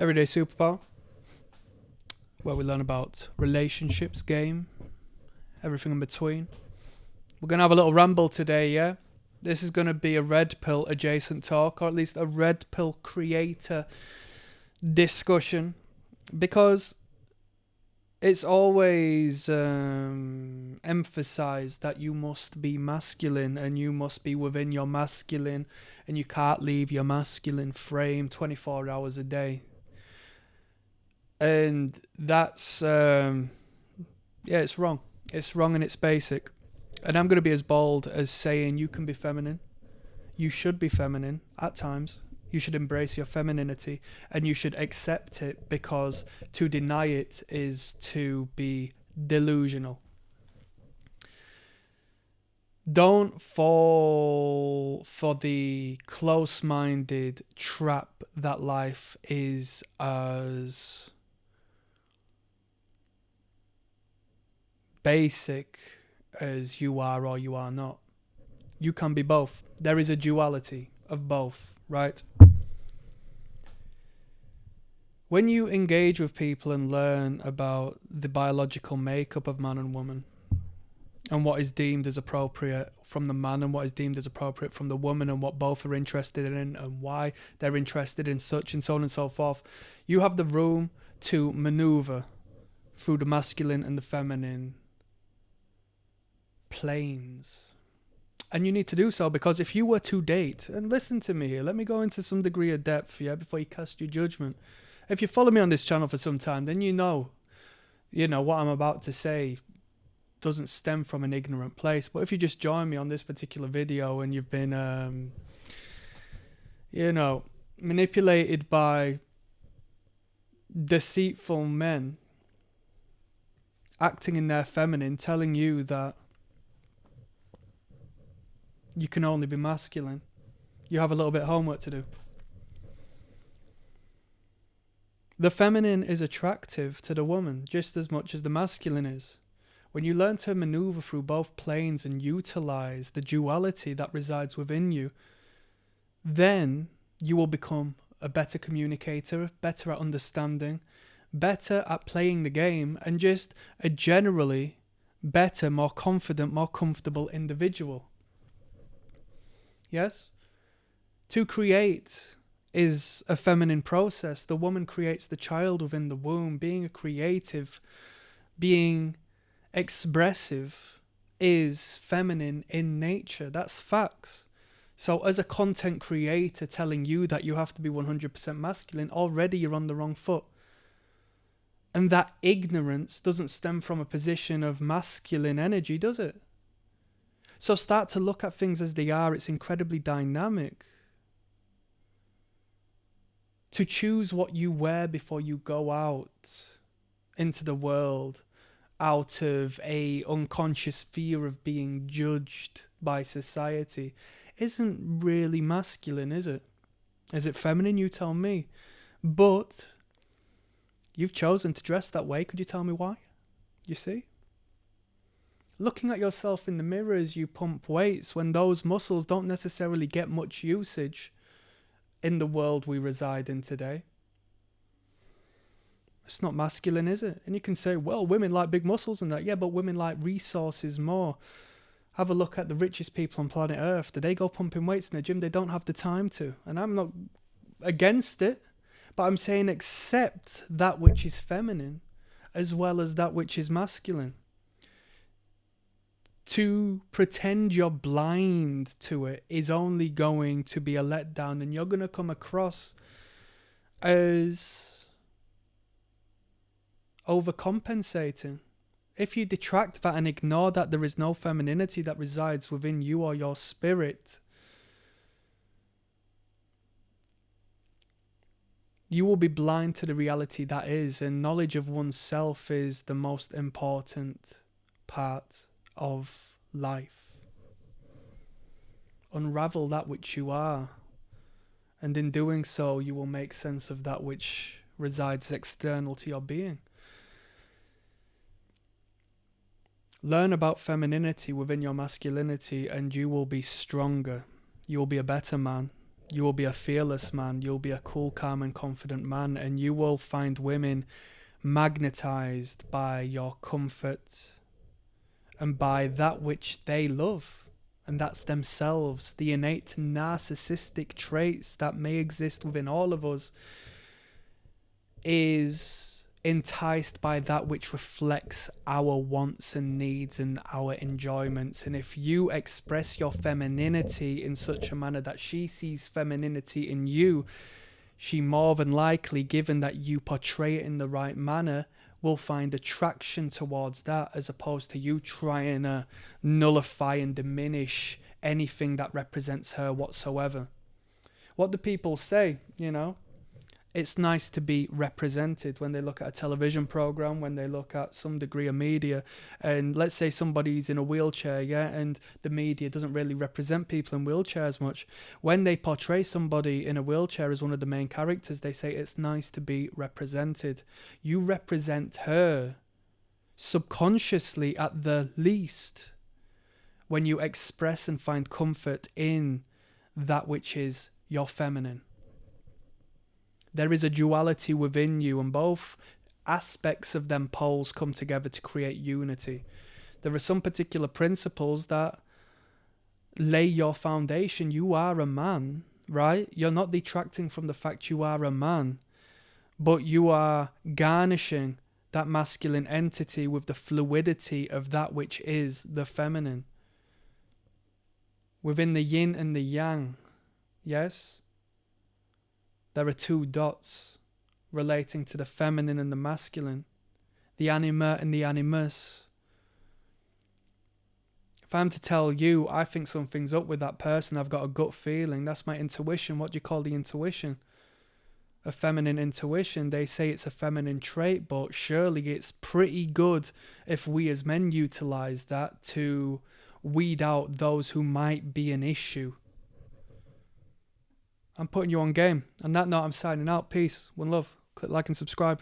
Everyday Superpower, where we learn about relationships, game, everything in between. We're going to have a little ramble today, yeah? This is going to be a red pill adjacent talk, or at least a red pill creator discussion, because it's always emphasized that you must be masculine and you must be within your masculine and you can't leave your masculine frame 24 hours a day. And that's, it's wrong. It's wrong and it's basic. And I'm going to be as bold as saying you can be feminine. You should be feminine at times. You should embrace your femininity and you should accept it, because to deny it is to be delusional. Don't fall for the close-minded trap that life is as basic as you are or you are not. You can be both. There is a duality of both, right? When you engage with people and learn about the biological makeup of man and woman and what is deemed as appropriate from the man and what is deemed as appropriate from the woman and what both are interested in and why they're interested in such and so on and so forth, you have the room to maneuver through the masculine and the feminine planes. And you need to do so, because if you were to date, and listen to me here, let me go into some degree of depth, yeah, before you cast your judgment. If you follow me on this channel for some time, then you know what I'm about to say doesn't stem from an ignorant place. But if you just join me on this particular video and you've been, manipulated by deceitful men acting in their feminine, telling you that you can only be masculine, you have a little bit of homework to do. The feminine is attractive to the woman just as much as the masculine is. When you learn to maneuver through both planes and utilize the duality that resides within you, then you will become a better communicator, better at understanding, better at playing the game, and just a generally better, more confident, more comfortable individual. Yes? To create is a feminine process. The woman creates the child within the womb. Being a creative, being expressive is feminine in nature. That's facts. So as a content creator telling you that you have to be 100% masculine, already you're on the wrong foot. And that ignorance doesn't stem from a position of masculine energy, does it? So start to look at things as they are. It's incredibly dynamic. To choose what you wear before you go out into the world out of a unconscious fear of being judged by society isn't really masculine, is it? Is it feminine? You tell me. But you've chosen to dress that way. Could you tell me why? You see? Looking at yourself in the mirror as you pump weights when those muscles don't necessarily get much usage in the world we reside in today. It's not masculine, is it? And you can say, well, women like big muscles and that. Yeah, but women like resources more. Have a look at the richest people on planet Earth. Do they go pumping weights in the gym? They don't have the time to. And I'm not against it, but I'm saying accept that which is feminine as well as that which is masculine. To pretend you're blind to it is only going to be a letdown, and you're going to come across as overcompensating. If you detract that and ignore that there is no femininity that resides within you or your spirit, you will be blind to the reality that is, and knowledge of oneself is the most important part of life. Unravel that which you are, and in doing so you will make sense of that which resides external to your being. Learn about femininity within your masculinity and you will be stronger. You will be a better man. You will be a fearless man. You'll be a cool, calm, and confident man. And you will find women magnetized by your comfort and by that which they love. And that's themselves, the innate narcissistic traits that may exist within all of us, is enticed by that which reflects our wants and needs and our enjoyments. And if you express your femininity in such a manner that she sees femininity in you, she more than likely, given that you portray it in the right manner, will find attraction towards that, as opposed to you trying to nullify and diminish anything that represents her whatsoever. What do people say, you know? It's nice to be represented when they look at a television program, when they look at some degree of media, and let's say somebody's in a wheelchair, and the media doesn't really represent people in wheelchairs much. When they portray somebody in a wheelchair as one of the main characters, they say it's nice to be represented. You represent her subconsciously, at the least, when you express and find comfort in that which is your feminine. There is a duality within you, and both aspects of them poles come together to create unity. There are some particular principles that lay your foundation. You are a man, right? You're not detracting from the fact you are a man, but you are garnishing that masculine entity with the fluidity of that which is the feminine. Within the yin and the yang, yes? There are two dots relating to the feminine and the masculine, the anima and the animus. If I'm to tell you, I think something's up with that person, I've got a gut feeling, that's my intuition. What do you call the intuition? A feminine intuition. They say it's a feminine trait, but surely it's pretty good if we as men utilize that to weed out those who might be an issue. I'm putting you on game. On that note, I'm signing out. Peace. One love. Click like and subscribe.